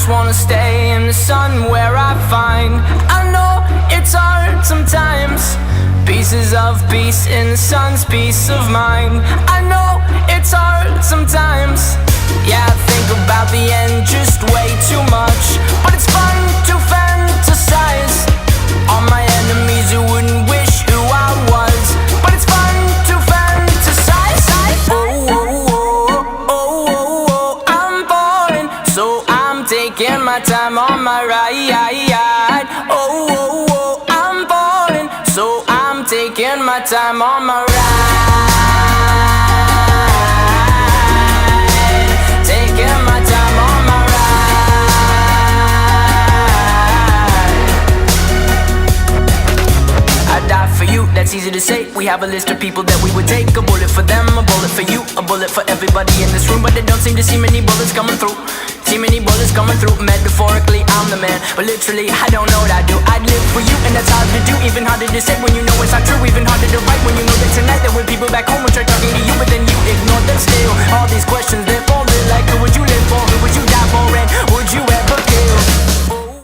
just wanna stay in the sun where I find. I know it's hard sometimes. Pieces of peace in the sun's peace of mind. I know it's hard sometimes. Yeah, I think about the end just way too much, but it's fun to fantasize on my enemies who wouldn't wish who I was. But it's fun to fantasize. Oh, oh, oh, oh, oh, oh, I'm falling, so I'm taking my time on my ride. Oh, oh, oh, I'm falling, so I'm taking my time on my ride. Taking my time on my ride. I die for you, that's easy to say. We have a list of people that we would take. A bullet for them, a bullet for you, a bullet for everybody in this room. But they don't seem to see many bullets coming through. See many bullets coming through. Metaphorically, I'm the man, but literally, I don't know what I do. I'd live for you, and that's hard to do. Even harder to say when you know it's not true. Even harder to write when you know that tonight there were people back home who tried talking to you, but then you ignored them still. All these questions